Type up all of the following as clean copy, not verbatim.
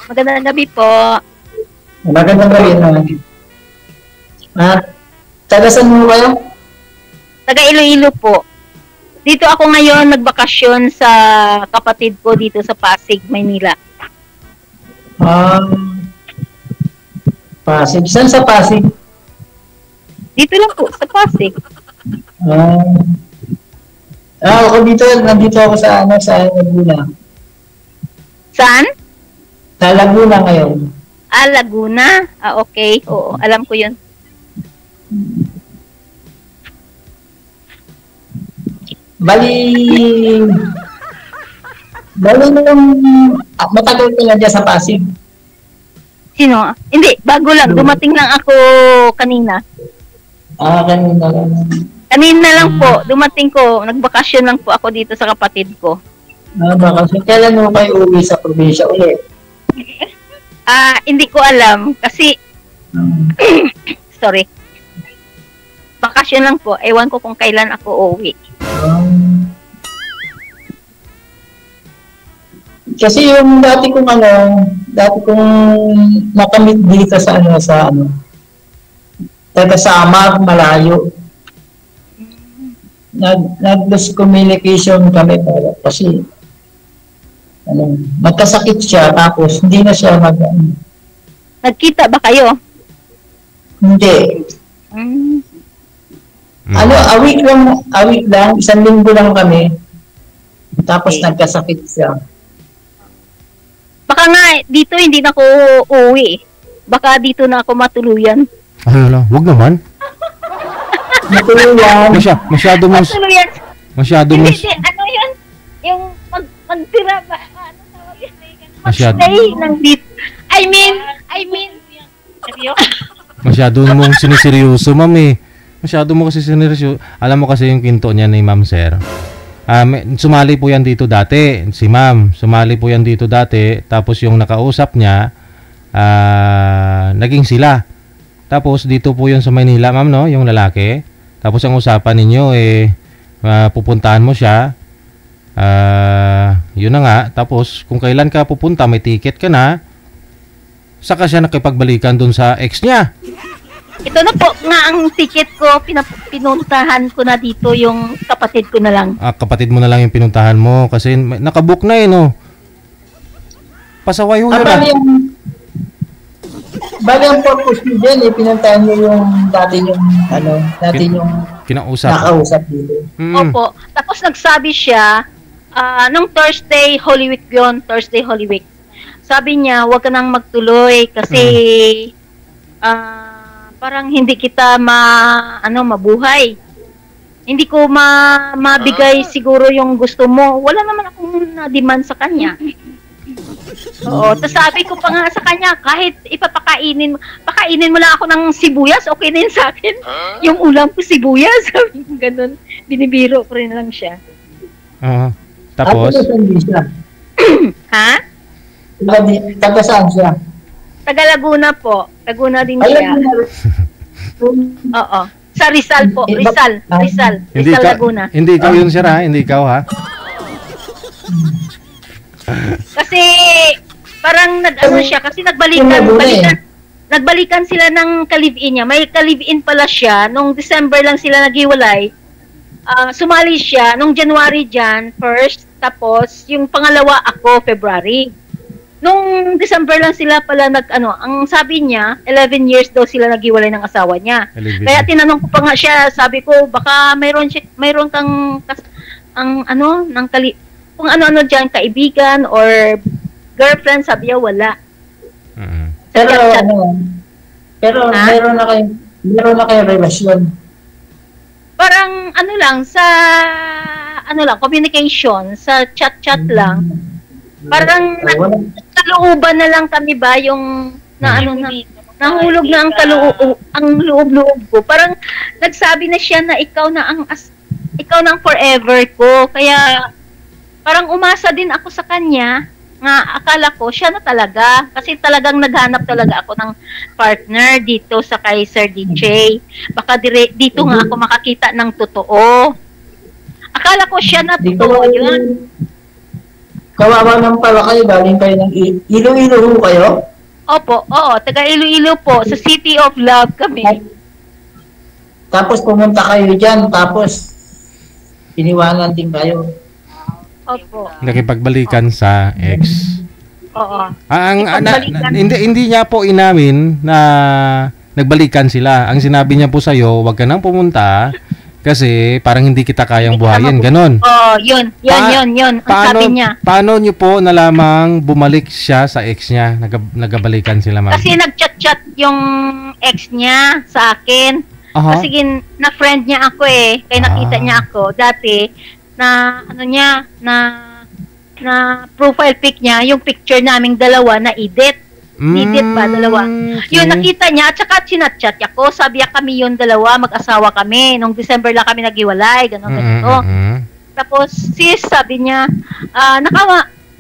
Magandang gabi po. Magandang gabi naman. At taga saan mo kayo? Taga Iloilo po. Dito ako ngayon nagbakasyon sa kapatid ko dito sa Pasig, Maynila. Pasig. Saan sa Pasig? Dito lang po, sa Pasig. Ako dito, nandito ako sa Laguna. Saan? Sa Laguna ngayon. Laguna? Okay. Oo, alam ko yun. Bali nung matagal ka na dyan sa Pasig. Sino? Hindi, bago lang. Dumating lang ako kanina. Kanina lang. Kanina lang po, dumating ko. Nagbakasyon lang po ako dito sa kapatid ko. Bakasyon. Kailan mo kayo uwi sa probinsya ulit? Hindi ko alam. Kasi, sorry. Bakasyon lang po. Ewan ko kung kailan ako uuwi. Kasi yung dati kong nakamit dito sa taga Samar, malayo. Nag-lose communication kami kasi magkasakit siya tapos hindi na siya Nagkita ba kayo? Hindi. A week lang, isang linggo lang kami. Tapos nagkasakit siya. Baka nga, dito hindi na ako uuwi. Baka dito na ako matuluyan. Wag naman. Matuluyan. Masyado mo. Matuluyan. Masyado mo. Hindi, ano yun? Yung magtira ba? Ano tawag yun? Masyado. Magstay ng dito. I mean. Masyado mong siniseryoso, ma'am eh. Masyado mo kasi siniseryoso. Alam mo kasi yung kwento niya ni Ma'am Sir. Sumali po yan dito dati. Si Ma'am, sumali po yan dito dati. Tapos yung nakausap niya, naging sila. Tapos dito po yun sa Maynila, ma'am, no? Yung lalaki. Tapos ang usapan ninyo, pupuntahan mo siya. Yun na nga. Tapos kung kailan ka pupunta, may ticket ka na. Saka siya nakipagbalikan dun sa ex niya. Ito na po nga ang ticket ko, pinuntahan ko na dito yung kapatid ko na lang. Kapatid mo na lang yung pinuntahan mo kasi nakabook na no? Pasaway ho yun. Bali ang purpose niyo dyan, pinuntahan niyo yung dati yung nakausap dito. Opo. Tapos nagsabi siya, nung Thursday, Holy Week yun, Thursday, Holy Week. Sabi niya, huwag ka nang magtuloy kasi parang hindi kita mabuhay. Hindi ko mabigay siguro yung gusto mo. Wala naman akong na-demand sa kanya. Oo, tapos sabi ko pa nga sa kanya, kahit pakainin mo lang ako ng sibuyas, okay na yun sa akin. Yung ulam ko sibuyas, sabi ko ganun. Binibiro ko rin lang siya. Tapos? Ha? Taga saan siya? Taga Laguna po. Laguna din siya. Oo. Sa Rizal po. Rizal Laguna. Hindi ikaw yun, sir, ha? Hindi ikaw, ha? Kasi parang siya kasi nagbalikan sila ng ka-live-in niya. May ka-live-in pala siya. Nung December lang sila naghiwalay. Sumali siya nung January first, tapos yung pangalawa ako February. Nung December lang sila pala ang sabi niya, 11 years daw sila naghiwalay ng asawa niya. Kaya tinanong ko pa nga siya, sabi ko, baka mayroon kang kung ano-ano diyan, kaibigan or girlfriend, sabi niya wala. Pero meron na kayong relasyon. Parang communication, sa chat Hmm. lang. Parang kalooban na lang kami ba yung nahulog na ang loob ko. Parang nagsabi na siya na ikaw na ang forever ko. Kaya parang umasa din ako sa kanya. Nga akala ko siya na talaga kasi talagang naghanap talaga ako ng partner dito sa kay Sir DJ. Baka dito nga ako makakita ng totoo. Akala ko siya na totoo yun. Kawawa naman pala kayo, galing kayo ng Iloilo ho kayo? Opo, oo, taga Iloilo po, sa City of Love kami. Tapos pumunta kayo dyan, tapos iniwanan din kayo. Opo. Nakipagbalikan sa ex. Oo. Hindi niya po inamin na nagbalikan sila. Ang sinabi niya po sa'yo, wag ka nang pumunta kasi parang hindi kita kayang buhayin. Ganon. Oo, yun. Ang sabi niya. Paano niyo po nalamang bumalik siya sa ex niya? Nagabalikan sila, ma'am? Kasi nag-chat-chat yung ex niya sa akin. Kasi na-friend niya ako eh. Kaya nakita niya ako dati na na profile pic niya, yung picture naming dalawa na edit. Edit ba, dalawa? Okay. Yun, nakita niya, at saka chinat-chat ako. Sabi niya kami yung dalawa, mag-asawa kami. Nung December lang kami naghiwalay, ganito. Tapos, sabi niya,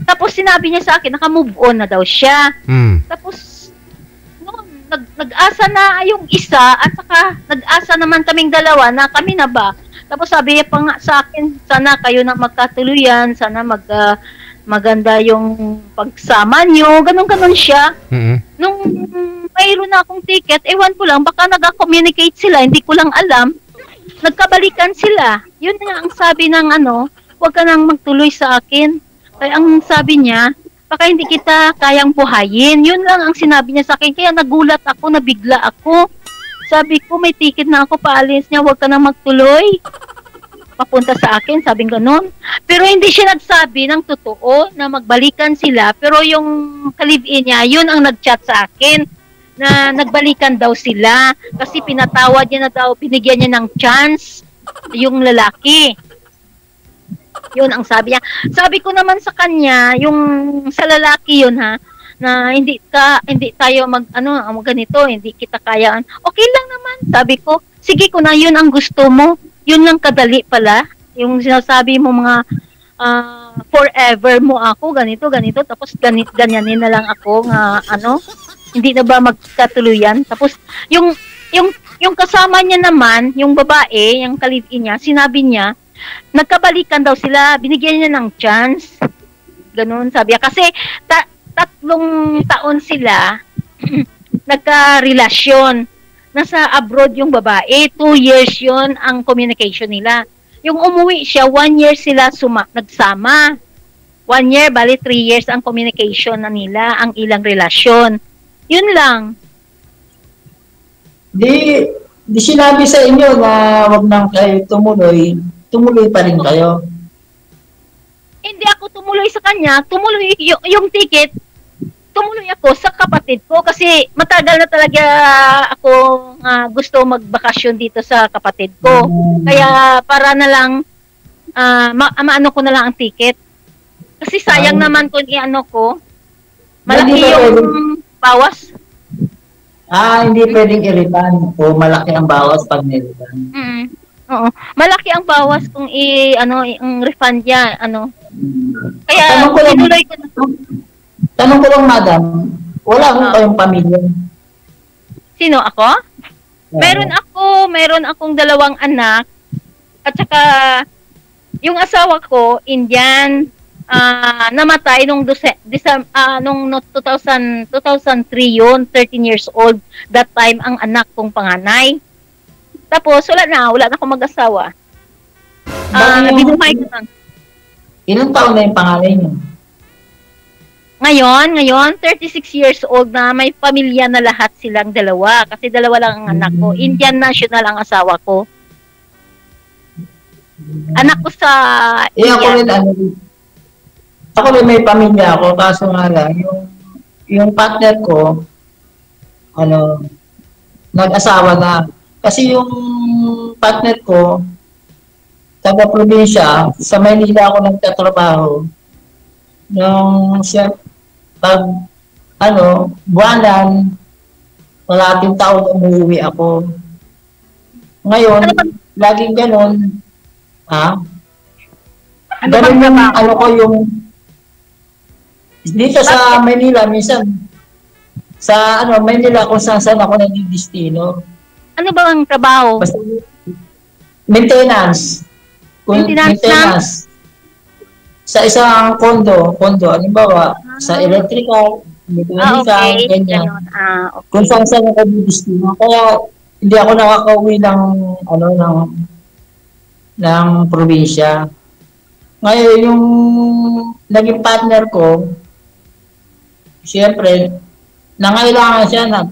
tapos sinabi niya sa akin, naka-move on na daw siya. Tapos, nag-asa na yung isa, at saka nag-asa naman kaming dalawa na kami na ba? Tapos sabi niya pa nga sa akin, sana kayo na magkatuluyan, sana maganda yung pagsama nyo, ganun siya. Nung mayroon na akong ticket, ewan ko lang, baka nag-communicate sila, hindi ko lang alam, nagkabalikan sila. Yun nga ang sabi ng huwag ka nang magtuloy sa akin. Kaya ang sabi niya, baka hindi kita kayang buhayin. Yun lang ang sinabi niya sa akin, kaya nagulat ako, nabigla ako. Sabi ko, may ticket na ako, paalis niya, huwag ka nang magtuloy. Papunta sa akin, sabing ganun. Pero hindi siya nagsabi ng totoo na magbalikan sila. Pero yung ka-live-in niya, yun ang nag-chat sa akin na nagbalikan daw sila. Kasi pinatawad niya na daw, binigyan niya ng chance yung lalaki. Yun ang sabi niya. Sabi ko naman sa kanya, yung sa lalaki yun na hindi tayo ganito, hindi kita kayaan. Okay lang naman, sabi ko. Sige ko na, yun ang gusto mo. Yun lang kadali pala. Yung sinasabi mo mga forever mo ako, ganito, tapos ganyanin na lang ako nga hindi na ba magkatuluyan. Tapos yung kasama niya naman, yung babae, yung ka-live-in niya, sinabi niya, nagkabalikan daw sila, binigyan niya ng chance. Ganun, sabi niya. Kasi 3 taon sila nagka-relasyon. Nasa abroad yung babae, 2 years yun ang communication nila. Yung umuwi siya, 1 year sila nagsama. 1 year, bali 3 years ang communication na nila, ang ilang relasyon. Yun lang. Di sinabi sa inyo na wag nang kayo tumuloy pa rin kayo. Hindi ako tumuloy sa kanya, tumuloy yung ticket, tumuloy ako sa kapatid ko kasi matagal na talaga ako gusto magbakasyon dito sa kapatid ko. Kaya para na lang maano ko na lang ang ticket. Kasi sayang naman kung ko. Malaki yung bawas. Hindi pwedeng i-refund o malaki ang bawas pag nilifund. Oo. Malaki ang bawas kung ang refund niya, Kaya tinuloy ko na. Tanong ko lang, madam, wala akong kayong pamilya. Sino ako? Meron akong 2 anak, at saka yung asawa ko, Indian, namatay nung 2003 yun, 13 years old. That time, ang anak kong panganay. Tapos, wala na akong mag-asawa. Binuhay ko lang. Ilang taon na yung panganay niyo? Ngayon, 36 years old na, may pamilya na lahat silang 2. Kasi 2 lang ang anak ko. Indian national ang asawa ko. Anak ko sa Indian. Ako rin may pamilya ako, kaso nga lang, yung partner ko, nag-asawa na. Kasi yung partner ko, taga-probinsya, sa Maynila ako nagtatrabaho. Nung siya, buwanan, kalahating taon umuwi ako. Ngayon, laging ganun. Ganun yung, dito sa Maynila, minsan, sa Maynila, kung saan ako nagdidistino. Ano ba ang trabaho? Basta, maintenance. sa isang kondo, halimbawa, sa electrical, mechanical, Okay. ganyan. Ganun. Okay. Kung saan ako bibistino. Kaya hindi ako nakakauwi ng ng probinsya. Ngayon yung naging partner ko, siyempre, nangailangan siya na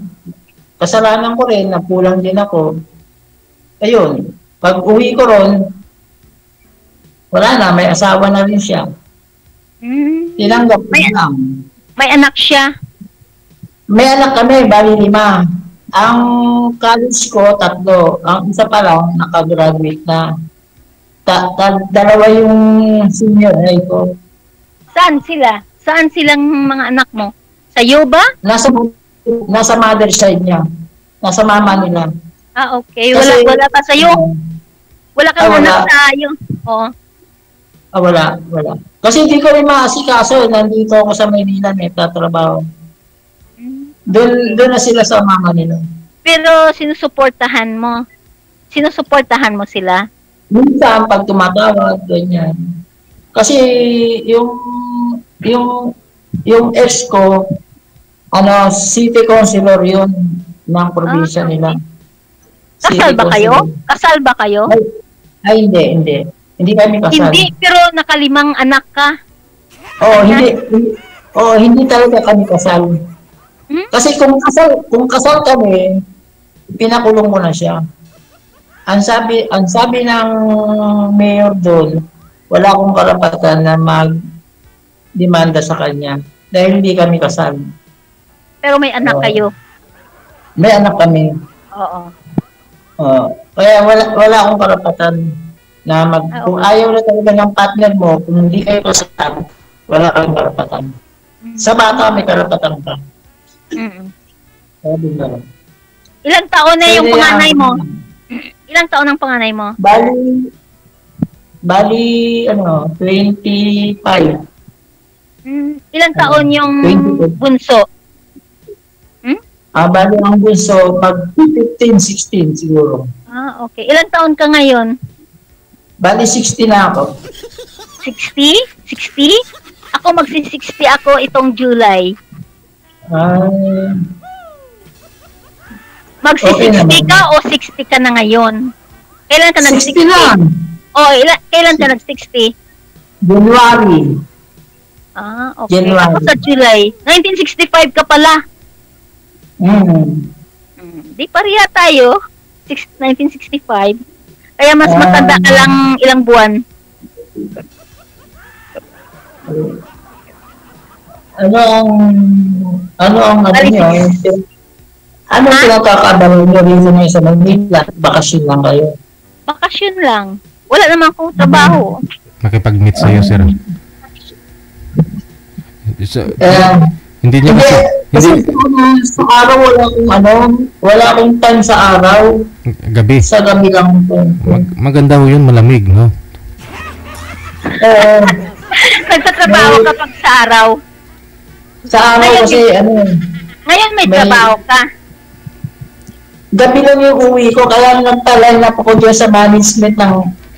kasalanan ko rin, napulang din ako. Ayun, pag uwi ko ron, wala na, may asawa na rin siya. Tinanggap ko lang. May anak siya. May anak kami, bali 5. Ang college ko, 3. Ang isa pa lang, nakagraduate na. Dalawa yung senior high ko. Saan sila? Saan silang mga anak mo? Sa iyo ba? Nasa mother side niya. Nasa mama nila. Okay. Kasi- Wala pa sa iyo. Wala kang wala. anak sa iyo. Oo. Wala. Kasi hindi ko rin maasikaso. Nandito ako sa Maynila, nagtatrabaho. Doon na sila sa mama nila. Pero sinusuportahan mo. Sinusuportahan mo sila. Minsan, pag tumatawag, ganyan. Kasi yung ex ko, city councilor yun ng probinsya nila. Kasal City ba kayo? councilor. Kasal ba kayo? Ay, hindi. Hindi kami kasal. Hindi, pero nakalimang anak ka. Hindi talaga kami kasal. Kasi kung kasal kami, pinakulong ko na siya. Ang sabi ng mayor doon, wala akong karapatan na mag-demanda sa kanya dahil hindi kami kasal. Pero may anak kayo. May anak kami. Oo. Kaya wala akong karapatan na kung ayaw na talaga ng partner mo, kung hindi kayo kasal, wala kang karapatan. Sa bata, may karapatan ka. Sabi na. Ilang taon na yung panganay mo? Ilang taon ang panganay mo? Bali, 25. Ilang taon yung 22. bunso? Bali ang bunso, pag 15, 16 siguro. Okay. Ilang taon ka ngayon? Bali 60 na ako. 60? 60? Ako magsi-60 ako itong July. Okay Magsi-60 naman. ka o 60 ka na ngayon? Kailan ka 60 nag-60? lang. Kailan ka nag-60? January. Okay. January. Ako sa July. 1965 ka pala. Di pareha tayo. 1965. Kaya mas matanda ka lang ilang buwan. Ano ang niyo? Ano pinagkakabalo niyo rin sa Manila? Bakasyon lang kayo. Bakasyon lang. Wala naman akong trabaho. Makipag-meet sa'yo, sir. Hindi niya Kasi sa araw wala akong time sa araw. gabi. Sa gabi lang po. Maganda ho yun, malamig, no? Nagtatrabaho ka pag sa araw. Sa araw kasi Ngayon may trabaho ka. gabi lang yung uwi ko, kaya nagtalay na po ko dyan sa management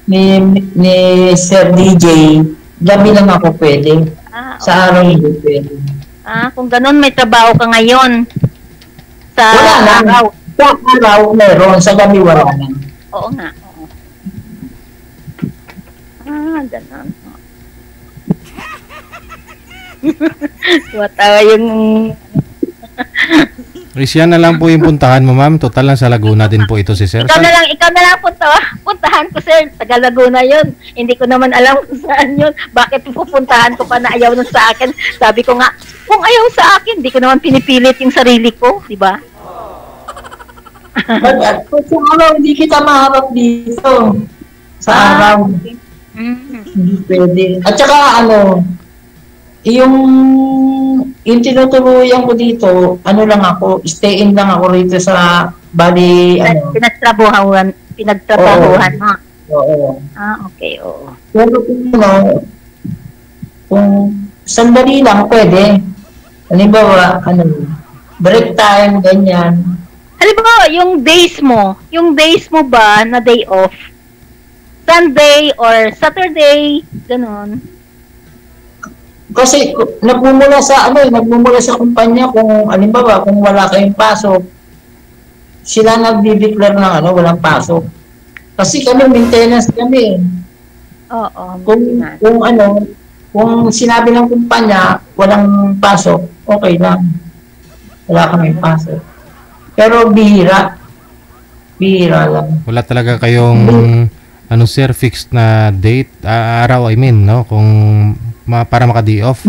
ni Sir DJ. Gabi lang ako pwede. Sa araw hindi pwede. Kung ganun may trabaho ka ngayon. Sa Wala lang. araw. Sa araw meron, sa gabi wala na. Oo nga. Oo. Ganun. Tuwatawa yung... Risyan na lang po yung puntahan mo, ma'am. Total lang sa Laguna din po ito si sir. Ikaw na lang puntahan ko, sir. Taga Laguna yun. Hindi ko naman alam kung saan yun. Bakit pupuntahan ko pa na ayaw nun sa akin? Sabi ko nga, kung ayaw sa akin, hindi ko naman pinipilit yung sarili ko. Di ba? Kung sa araw, hindi kita maharap dito. Sa araw, hindi pwede. At saka yung tinutuluyan ko dito, lang ako, stay in lang ako rito sa Bali, Pinagtrabahuhan mo. Oo. Okay, oo. Pero kung sandali lang, pwede. Halimbawa, break time, ganyan. Halimbawa, yung days mo ba na day off? Sunday or Saturday, ganun. Kasi nagmumula sa nagmumula sa kumpanya kung halimbawa kung wala kayong pasok, sila nagdi-declare ng walang pasok. Kasi kami maintenance kami. Oo. Kung sinabi ng kumpanya walang pasok, okay lang. Wala kaming pasok. Pero bihira lang. Wala talaga kayong sir, fixed na date, araw, I mean, no? Kung para maka-day off.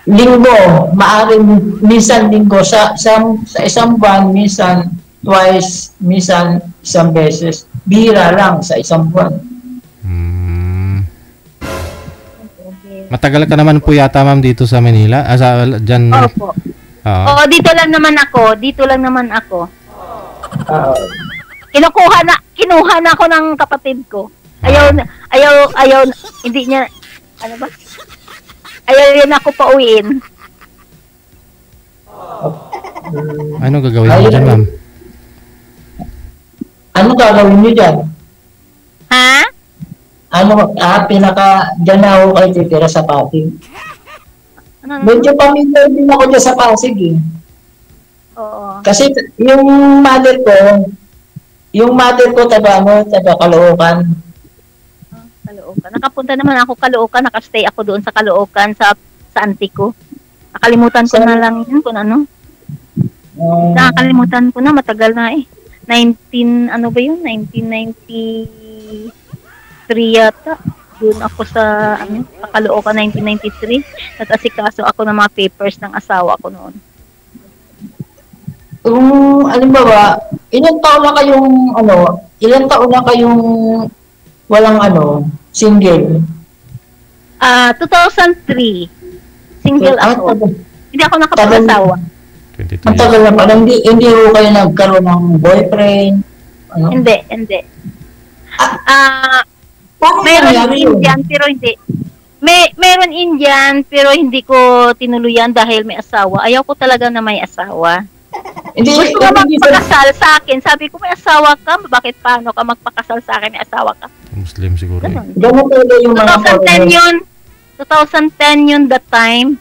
Linggo, maaring minsan linggo sa isang buwan, minsan twice, minsan isang beses. Bihira lang sa isang buwan. Matagal ka naman po yata, ma'am, dito sa Manila? Dyan? Opo. Oo, dito lang naman ako. Kinuha na ako ng kapatid ko. Ayaw, hindi niya, ayaw rin ako pauwiin. Ano gagawin mo dyan, ma'am? Ano gagawin niyo dyan? Ha? Dyan na ako kayo titira sa Pasig. Medyo pamilya din ako dyan sa Pasig eh. Oo. Kasi yung mother ko taga Caloocan. Caloocan. Nakapunta naman ako Caloocan, nakastay ako doon sa Caloocan sa auntie ko. Nakalimutan ko na lang yun kung ano. Nakakalimutan ko na, matagal na eh. 1993 yata. Doon ako sa Caloocan 1993. Nag-asikaso ako ng mga papers ng asawa ko noon. Halimbawa, ilang taon na kayong walang single? 2003. Single ako. Hindi ako nakapag-asawa. Ang tagal na pala. Hindi ko kayo nagkaroon ng boyfriend? Hindi. Meron Indian pero hindi. Meron Indian pero hindi ko tinuluyan dahil may asawa. Ayaw ko talaga na may asawa. Gusto ka magpakasal sa akin. Sabi ko, may asawa ka? Bakit paano ka magpakasal sa akin? May asawa ka? Muslim siguro. Ganun talaga yung mga 2010 yun that time.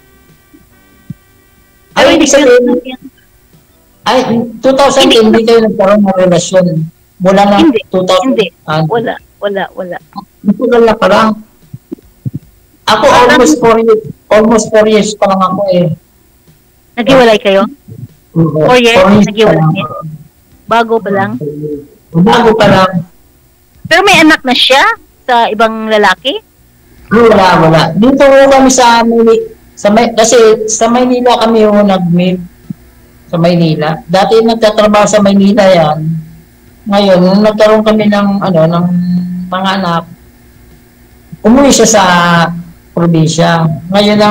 Ay, ibig sabihin, 2010 hindi kayo nagkaroon ng relasyon. Mula na 2000. Hindi. Wala. Matagal na pala. Ako almost 4 years pa lang ako eh. Naghiwalay kayo? 4 years? Naghiwalay? Bago pa lang? Bago pa lang. Pero may anak na siya sa ibang lalaki? Wala. Dito kami kasi sa Maynila kami nag-meet. Sa Maynila. Dati nagtatrabaho sa Maynila yan. Ngayon, nung nagkaroon kami ng mga anak, umuwi siya sa probinsya. Ngayon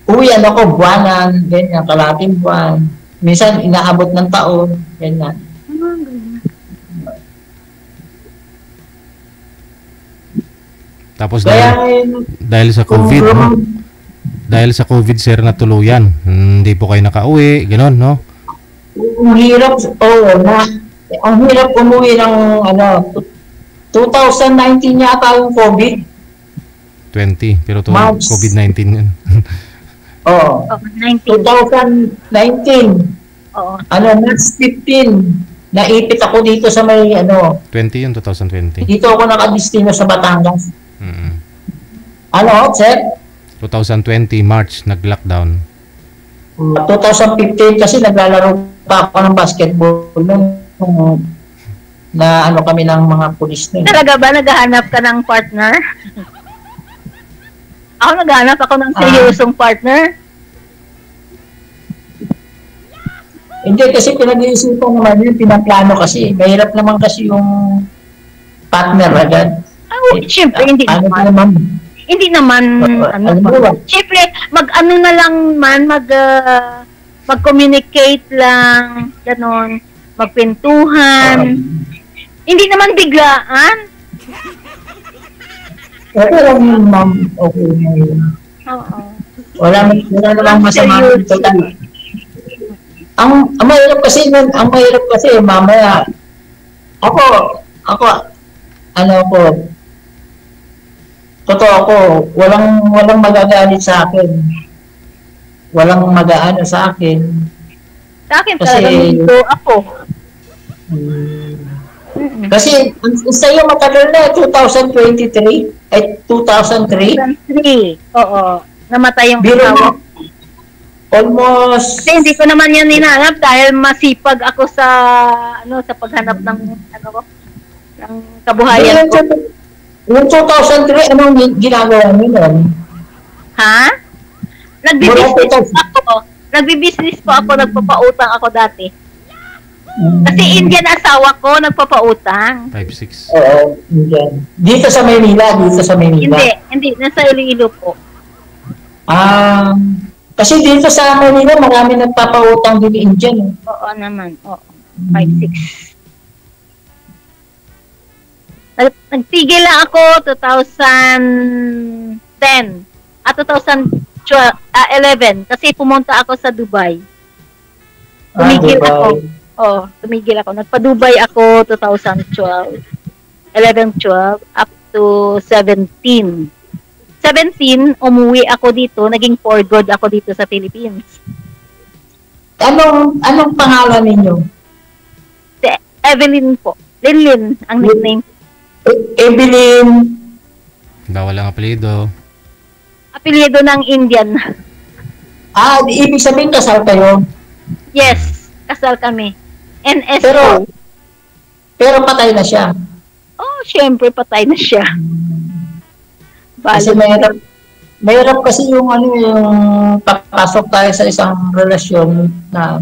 uwian ako, buwanan, ganyan, kalating buwan. Minsan, inaabot ng taon, ganyan. Tapos dahil sa COVID, dahil sa COVID, sir, na tuluyan. Hindi po kayo nakauwi, gano'n, no? Ang hirap, ang hirap umuwi ng 2019 yata yung COVID. 20, pero COVID-19 yun. Oo. 2019. Oo. March 15. Naipit ako dito sa may 20 yun, 2020. Dito ako nakadistino sa Batangas. Sir? 2020, March, nag-lockdown. 2015 kasi naglalaro pa ako ng basketball nung kami ng mga pulis na. Talaga ba naghahanap ka ng partner? Ako naghahanap ako ng seryosong partner. Hindi kasi pinag-iisipan naman yun, pinaplano kasi. Mahirap naman kasi yung partner agad. Siyempre, hindi naman. Hindi naman, siyempre, mag-ano na lang man, mag-communicate lang, ganon, magpintuhan. Hindi naman biglaan. Okay lang yun, ma'am. Okay na yun. Oo. Wala namang masama dito. Ang mahirap kasi mamaya, totoo ko, walang magagalit sa akin. Walang mag-aano sa akin. Sa akin Kasi, talagang dito ako. Kasi, sa'yo matagal na, 2023, ay 2003. 2003. Oo. Namatay yung Biro asawa. mo, almost, Kasi hindi ko naman yan ninanap dahil masipag ako sa sa paghanap ng ng kabuhayan ko. yung 2003, anong ginagawa mo nun? Ha? Nagbi-business ako. Nagbi-business po ako, nagpapautang ako dati. Kasi Indian asawa ko, nagpapautang. 5-6. Oo, Indian. Dito sa Maynila. Hindi. Nasa Iloilo po. Kasi dito sa Manila, marami nagpapautang din Indian. Oo naman. Oo. 5-6. Nagtigil lang ako 2010 at 2011 kasi pumunta ako sa Dubai. Tumigil ako. Oh, tumigil ako. Nagpa-Dubai ako 2012. 11-12 up to 17. 17, umuwi ako dito, naging for good ako dito sa Philippines. Anong pangalan ninyo? Si Evelyn po. Linlin ang nickname. Evelyn. Bawal ang apelyido. Apelyido ng Indian. Ibig sabihin kasal kayo? Yes, kasal kami. NSO. Pero patay na siya. Oh, syempre patay na siya. Kasi mahirap kasi yung papasok tayo sa isang relasyon na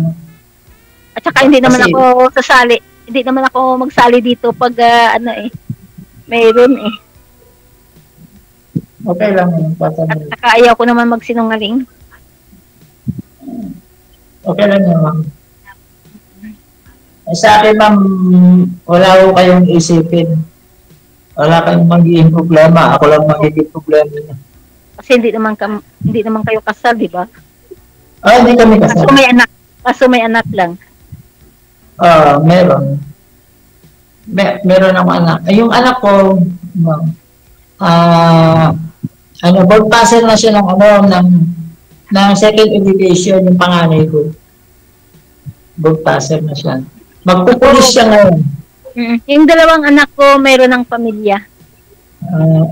At saka hindi naman ako sasali. Hindi naman ako magsali dito pag mayroon eh. Okay lang yun. At saka ayaw ko naman magsinungaling. Okay lang yun, ma'am. Sa akin, ma'am, wala ko kayong isipin. Wala kayong magiging problema. Ako lang magiging problema niya. Kasi hindi naman kayo kasal, di ba? Hindi kami kasal. Kaso may anak lang. Meron. Meron akong anak. Yung anak ko, board passer na siya ng second education, yung panganay ko. Board passer na siya. Magpupulis siya ngayon. Yung dalawang anak ko, mayroon ng pamilya.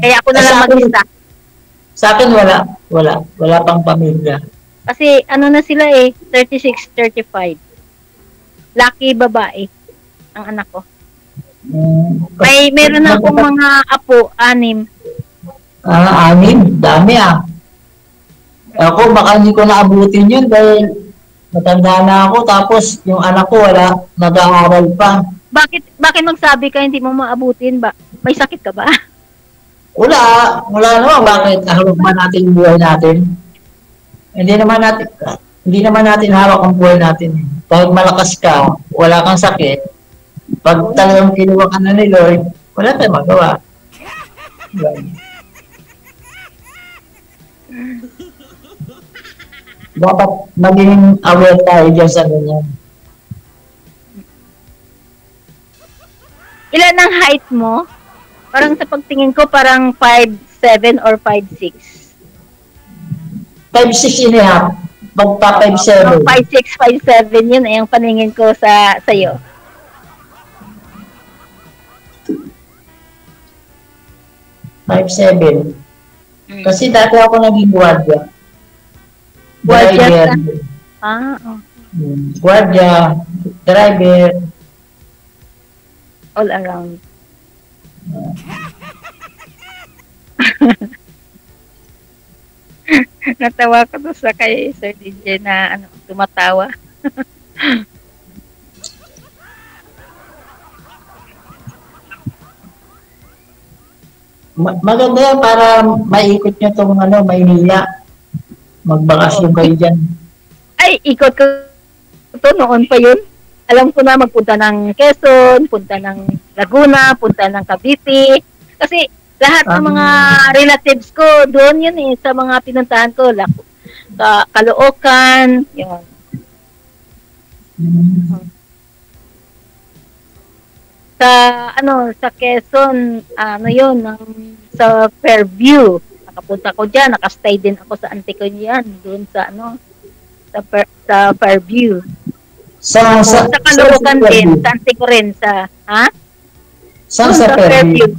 Kaya ako na lang mag-isa. Sa akin, wala. Wala pang pamilya. Kasi na sila 36, 35. Laki babae ang anak ko. Meron na akong mga apo, 6. 6? Dami Ako, baka hindi ko naabutin yun dahil matanda na ako, tapos yung anak ko wala, nag-aaral pa. Bakit magsabi ka hindi mo maabutin ba? May sakit ka ba? Wala naman. Bakit? Hawak ba natin yung buhay natin? Hindi naman natin hawak ang buhay natin. Pag malakas ka, wala kang sakit, pag talagang kinuha ka na ni Lord, wala tayong magawa. Dapat maging aware tayo dyan sa ganyan. Ilan ang height mo? Parang sa pagtingin ko, parang 5'7 or 5'6. 5'6 and a half. Magpa 5'7. 5'6, 5'7 yun ang paningin ko sa'yo. Kasi dati ako naging guardia. Guardia? Guardia, driver. All around. Natawa ko to sa kay Sir DJ na tumatawa. Maganda yan para maikot nyo itong Maynila. Magbakasyon kayo dyan. Ay, ikot ko ito noon pa yun. Alam ko na magpunta ng Quezon, punta ng Laguna, punta ng Cavite. Kasi lahat ng mga relatives ko doon yun sa mga pinuntahan ko. Caloocan, yun. Sa, sa Quezon, yun, sa Fairview. Nakapunta ko dyan, nakastay din ako sa auntie ko yan, doon sa, sa Fairview. Sa Caloocan din, sa auntie ko rin, sa, Saan sa Fairview?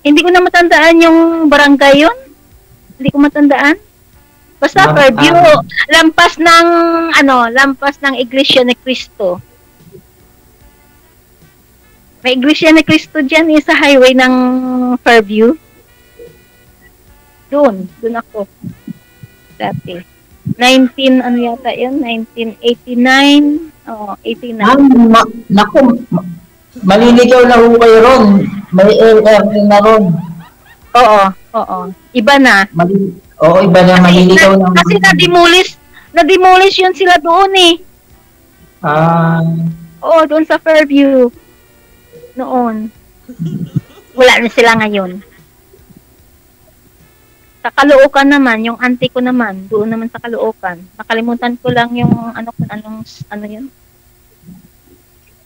Hindi ko na matandaan yung barangay yun. Hindi ko matandaan. Basta Fairview, lampas ng Iglesia ni Cristo. May Iglesia ni Cristo dyan sa highway ng Fairview. Doon ako. Dati. 1989. Oo, 89. Naku, maliligaw na ho kayo ron. May LR din na ron. Oo. Iba na. Oo, iba na, maliligaw na. Kasi na-demolish yun sila doon Oo, doon sa Fairview. Noon. Wala na sila ngayon. Sa Caloocan naman, yung auntie ko naman, doon naman sa Caloocan. Nakalimutan ko lang yung anong yun.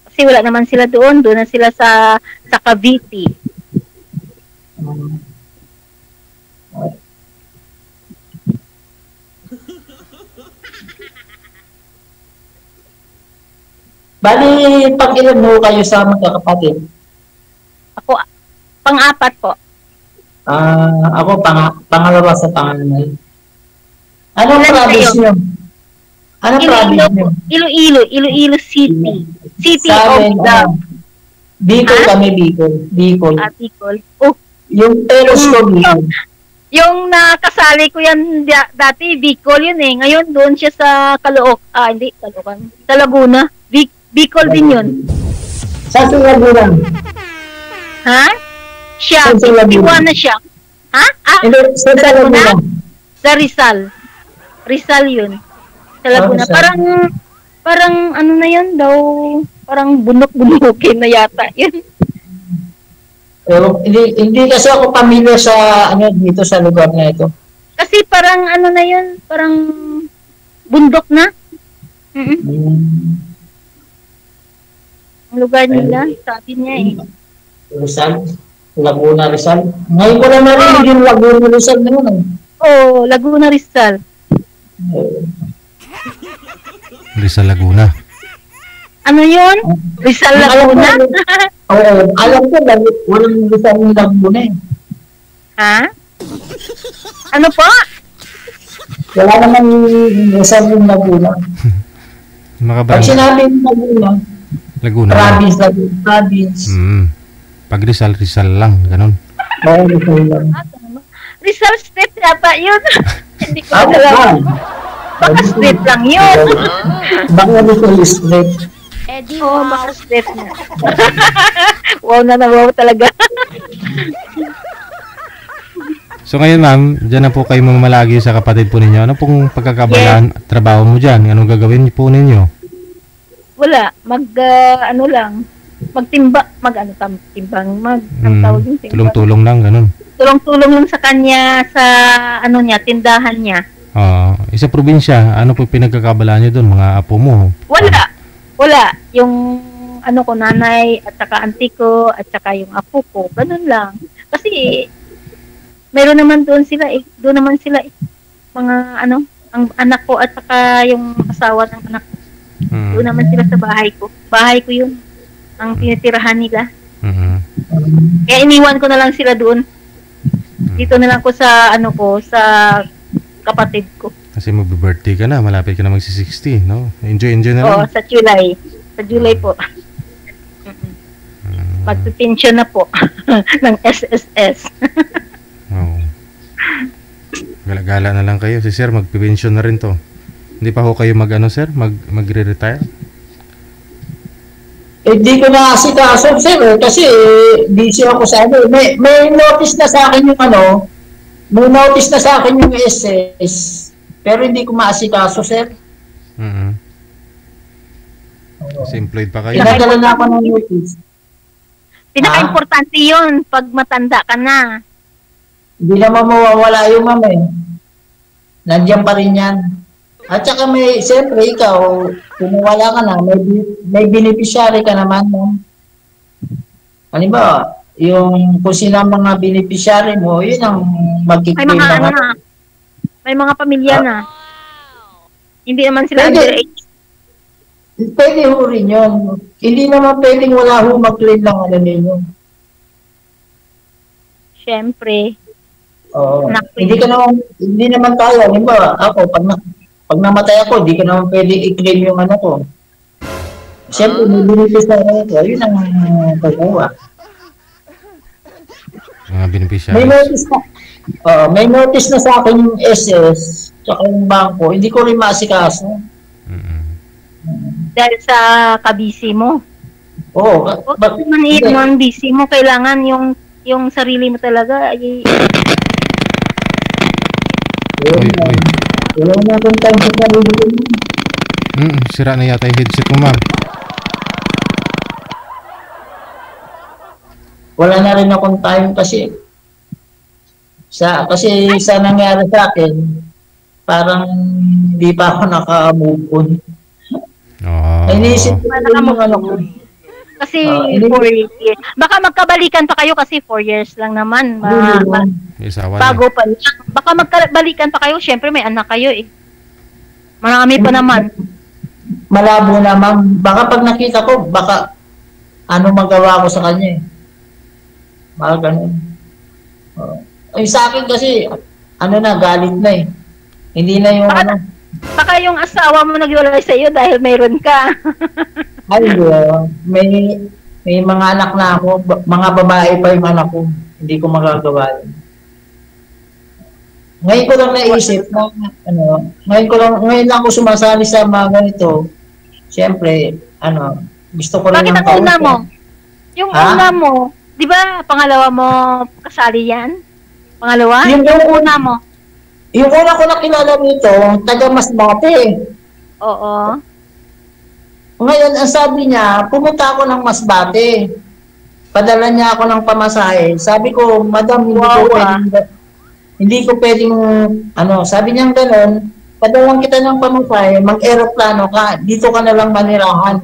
Kasi wala naman sila doon na sila sa Cavite. Bali, pag-ilan mo kayo sa magkakapatid? Ako, pang-apat po. Ako, pangalawa sa panganay. Anong province nyo? Anong province nyo? Iloilo City. City sa of amin, Love. Bicol kami, Bicol. Bicol. Oh, yung telos ko, Bicol. Yung nakasali ko yan dati, Bicol yun Ngayon, doon siya sa Caloocan. Sa Laguna. Bicol din yun. Sa Laguna? Ha? Siya, Tijuana na siya. Ha? Sa Laguna? Sa Rizal. Rizal yun. Sa Laguna. Parang na yun daw, parang bunok-bunukin na yata yun. Hindi kasi ako pamilyar sa dito sa lugar na ito. Kasi parang na yun, parang bundok na. Ang lugar nila, sabi niya Rizal? Laguna, Rizal? Ngayon ko na narinig yung Laguna, Rizal na yun. Oo, Laguna, Rizal. Rizal, Laguna. Ano yun? Rizal, Laguna? Oo, alam ko, walang Rizal yung Laguna Ha? Ano po? Wala naman Rizal yung Laguna. Pag sinabi yung Laguna. Province. Pag Rizal lang, ganun. Oo, Rizal lang. Rizal Street yata yun. Hindi ko alam. Baka street lang yun. Baka Rizal Street. Oo, baka street na. Wow talaga. So ngayon ma'am, dyan na po kayo mamalagi sa kapatid po ninyo. Ano pong pagkakabalaan at trabaho mo dyan? Anong gagawin po ninyo? Wala, magtimba, tawag yung timba. Tulong-tulong lang, ganun. Tulong-tulong lang sa kanya, sa tindahan niya. Sa probinsya, ano po pinagkakabalaan niyo doon, mga apo mo? Wala. Yung nanay, at saka auntie ko, at saka yung apo ko, ganun lang. Kasi, meron naman doon sila mga ang anak ko, at saka yung asawa ng anak ko. Doon naman sila sa bahay ko. Bahay ko yun. Ang tinitirahan nila. Kaya iniwan ko na lang sila doon. Dito na lang ko sa sa kapatid ko. Kasi mag-birthday ka na, malapit ka na magsi-60, no? Enjoy na lang. Oo, sa July. Sa July po. Magpipensyon na po ng SSS. Oo. Gala-gala na lang kayo. Si sir, magpipensyon na rin to. Hindi pa ho kayo sir? Magre-retire? Hindi ko na asikaso, sir. Kasi busy ako sa May notice na sa akin yung may notice na sa akin yung SS. Pero hindi ko maasikaso, sir. Kasi employed pa kayo. Pinadala na ako ng notice. Pinaka-importante yun pag matanda ka na. Hindi naman mawawala yung nandiyan pa rin yan. At saka siyempre ikaw, kung wala ka na, may beneficiary ka naman. Halimbawa, yung kung sino ang mga beneficiary mo, yun ang May magkiklaim mga ng ano na. May mga pamilya na. Hindi naman sila Pwede. underage. Pwede ho rin yun. Hindi naman pwedeng wala ho mag-claim ng ano ninyo. Siyempre. Oo. Naku. Hindi naman tayo. Halimbawa, ako, pag namatay ako, hindi ko naman pwede i-claim yung ano ko. Siyempre, may beneficiary ko. Yun ang paggawa. Mga May beneficiaries. notice na. May notice na sa akin yung SS tsaka yung bangko. Hindi ko rin maasikaso. Mm-mm. Dahil sa kabisi mo. Oo. Huwag naman mo ang busy mo. Kailangan yung sarili mo talaga ay Uy, uy. Wala na akong time sa sarili ko. Sira na yata yung headset mo, ma'am. Wala na rin akong time kasi sa nangyari sa akin, parang hindi pa ako naka-move on. Oo. Ay, naisip ko yung ano ko. kasi Hindi- 4 years. Baka magkabalikan pa kayo kasi 4 years lang naman. May asawa na. Bago pa lang. Baka magkabalikan pa kayo. Siyempre may anak kayo eh. Marami pa naman. Malabo naman. Baka pag nakita ko, baka ano magawa ko sa kanya eh. Baka ganun. Ay, sa akin kasi, ano na, galit na eh. Hindi na yung Baka- ano. Baka yung asawa mo naghiwalay sa iyo dahil mayroon ka. Ay, may mga anak na ako, mga babae pa yung anak ko. Hindi ko magagawa yun. Ngayon ko lang naisip na, ngayon lang ako sumasali sa mga ganito. Siyempre, gusto ko rin Bakit ang una mo? Yung Ha? una mo, di ba pangalawa mo kasali yan? Pangalawa? Yung Una mo. Yung una ko nakilala nito, taga Masbate. Oo. Ngayon, ang sabi niya, pumunta ako ng Masbate. Padala niya ako ng pamasahe. Sabi ko, Madam, hindi ko pwedeng, sabi niya gano'n, padalang kita ng pamasahe, mag-aeroplano ka, dito ka na lang manirahan.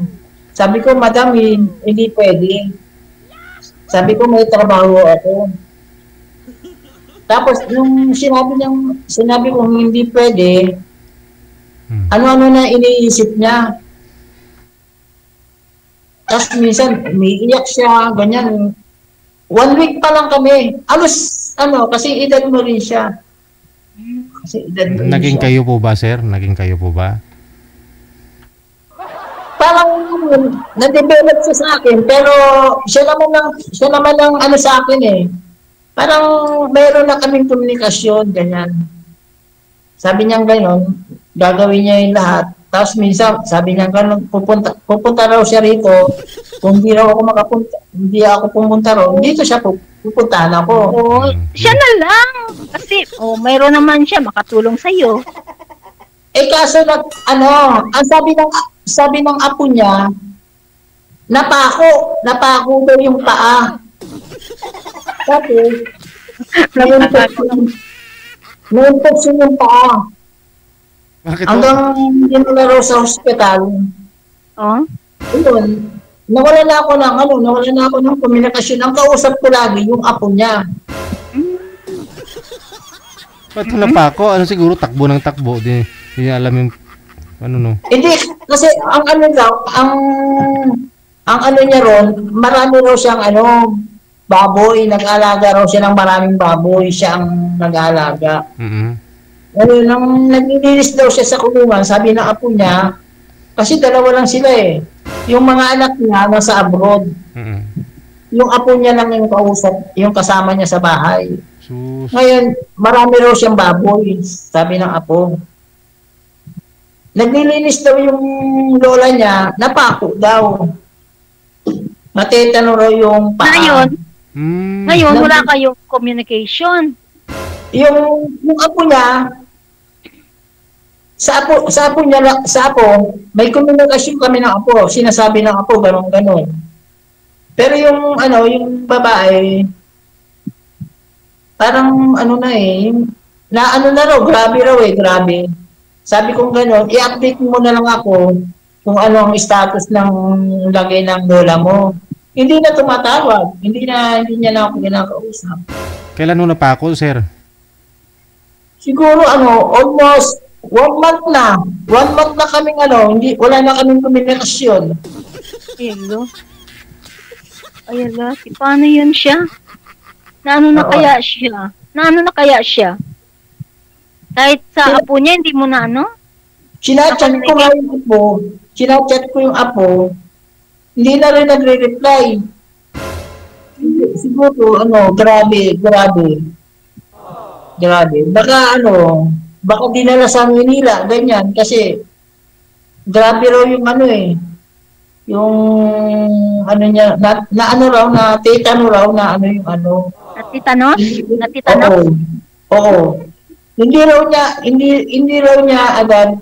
Sabi ko, Madam, hindi pwede. Sabi ko, may trabaho ako. Tapos, nung sinabi ko hindi pwede, ano-ano na iniisip niya. Tapos minsan, umiiyak siya, ganyan. 1 week pa lang kami. Kasi edad mo rin siya. Naging kayo po ba, sir? Naging kayo po ba? Parang na-develop siya sa akin, pero siya naman ang sa akin eh. Parang mayroon na kaming komunikasyon, ganyan. Sabi niya gano'n, gagawin niya yung lahat. Tapos minsan, sabi niya gano'n, pupunta raw siya rito. Kung hindi raw ako hindi ako pumunta raw, dito siya pupuntahan ako. Oo. Siya na lang. Kasi, mayroon naman siya makatulong sa'yo. Kaso ang sabi ng apo niya, napako daw yung paa. Tapos, na-infection yung paa. Bakit po? Hanggang dinala raw sa hospital. Oh? Yun, nawala na ako ng komunikasyon. Ang kausap ko lagi yung apo niya. Ba't napako? Siguro takbo ng takbo. Di niya alam yung Hindi, kasi ang niya ron, marami raw siyang baboy, nag-alaga raw siya ng maraming baboy, siya ang nag-alaga. Ngayon, nang naglilinis daw siya sa kulungan, sabi ng apo niya, kasi dalawa lang sila eh. Yung mga anak niya nasa abroad. Yung apo niya lang yung kausap, yung kasama niya sa bahay. Sus. Ngayon, marami raw siyang baboy, sabi ng apo. Naglilinis daw yung lola niya, napako daw. Matetano raw yung paa. Ngayon, wala kayong communication. Yung apo niya, sa apo, may komunikasyon kami ng apo. Sinasabi ng apo, gano'n. Pero yung babae, parang na raw, grabe. Sabi kong gano'n, i-update mo na lang ako kung ano ang status ng lagay ng lola mo. hindi na tumatawag. Hindi niya na ako kinakausap. Kailan mo napako, sir? Siguro almost 1 month na. 1 month na kaming wala na kaming komunikasyon. Hello. Ayala, paano yun siya? Naano na Oo. kaya siya? Naano na kaya siya? Kahit sa apo niya, hindi mo na ano? Sinachat ko nga yung apo. Sinachat ko yung apo. Hindi na rin nagre-reply. Siguro, grabe. Baka dinala sa Manila, ganyan. Kasi, grabe raw yung yung niya, na tetano raw, Natitanos? Natitanos? Oo. Hindi raw niya agad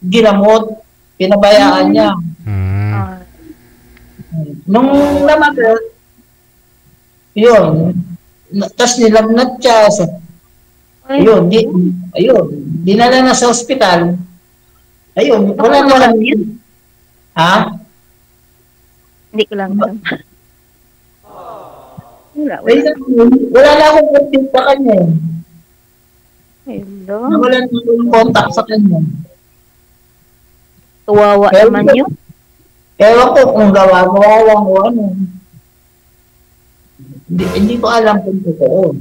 ginamot. Pinabayaan niya. Ah, Nung namagal, yun, tas nilagnat siya. ay, Ayun, dinala na sa ospital. Ayun, wala na lang. yun? Ha? Hindi ko lang alam. Wala na akong contact sa kanya. Hello. Wala na akong contact sa kanya. Kawawa naman yun. Ewan ko kung gawa lang o ano. Hindi ko alam kung totoo.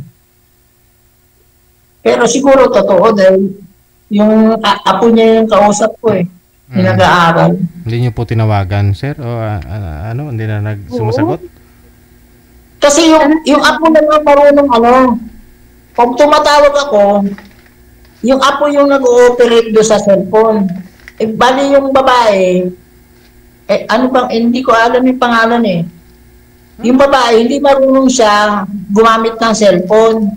Pero siguro totoo dahil yung apo niya yung kausap ko yung nag-aaral. Hindi niyo po tinawagan, sir? O hindi na sumasagot? Kasi yung apo na marunong pag tumatawag ako, yung apo yung nag-ooperate do sa cellphone. Bali yung babae, hindi ko alam yung pangalan Yung babae, hindi marunong siya gumamit ng cellphone.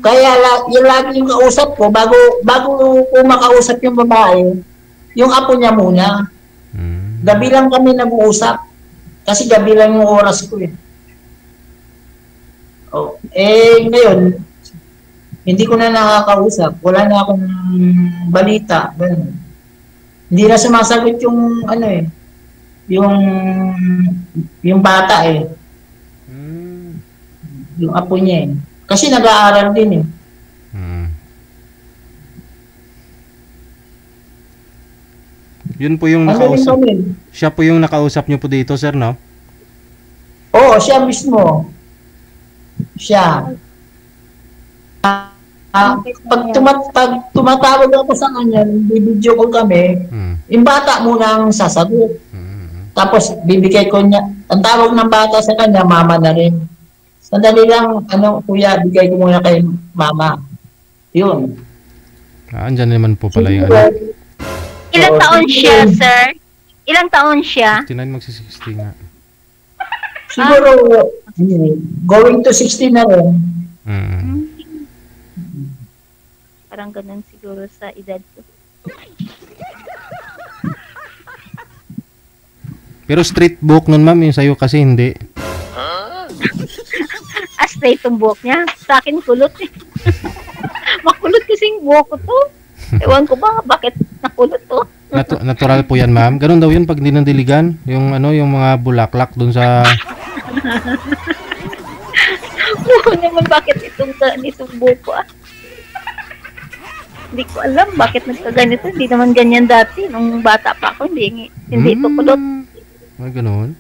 Kaya yung lagi yung kausap ko, bago ko makausap yung babae, yung apo niya muna. Gabi lang kami nag-uusap. Kasi gabi lang yung oras ko ngayon, hindi ko na nakakausap. Wala na akong balita. Ganun. Hindi na sumasagot yung yung bata Yung apo niya Kasi nag-aaral din Yun po yung nakausap. Siya po yung nakausap niyo po dito, sir, no? Oo, siya mismo. Siya. Pag tumatawag ako sa kanya, bibidyo ko kami, yung bata muna ang sasagot. Tapos bibigay ko niya, ang tawag ng bata sa kanya, mama na rin. Sandali lang, kuya, bigay ko muna kay mama. Yun. Andyan naman po pala yung Ilang taon siya, sir? Ilang taon siya? 69 magsi-60 nga. Siguro, going to 60 na rin. Parang ganun siguro sa edad ko. Pero straight buhok nun, ma'am, yung sa'yo kasi hindi. Straight yung buhok niya. Sa akin kulot Makulot kasing buhok ko to. Ewan ko ba bakit nakulot to. Natural po yan, ma'am. Ganun daw yun pag hindi nandiligan. Yung yung mga bulaklak dun sa... Oo naman bakit itong buhok ko Hindi ko alam bakit nagkaganito. Hindi naman ganyan dati. Nung bata pa ako, hindi ito kulot. Ganun?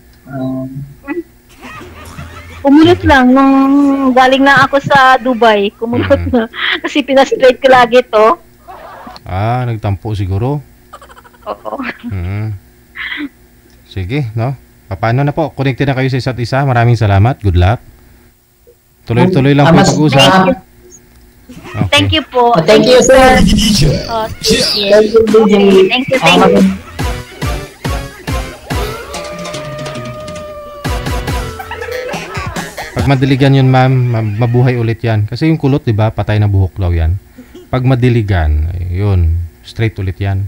Kumulot lang. Nung galing na ako sa Dubai, kumulot na. Kasi pinastraight ko lagi to. Nagtampo siguro. Oo. Sige, no? Paano na po? Connected na kayo sa isa't isa. Maraming salamat. Good luck. Tuloy-tuloy lang po yung pag-usap. Okay. Thank you po. Thank you, sir. Sige. Thank you, DJ. Thank you. Pag madiligan yun, ma'am, mabuhay ulit yan. Kasi yung kulot, di ba, patay na buhok daw yan. Pag madiligan, yun, straight ulit yan.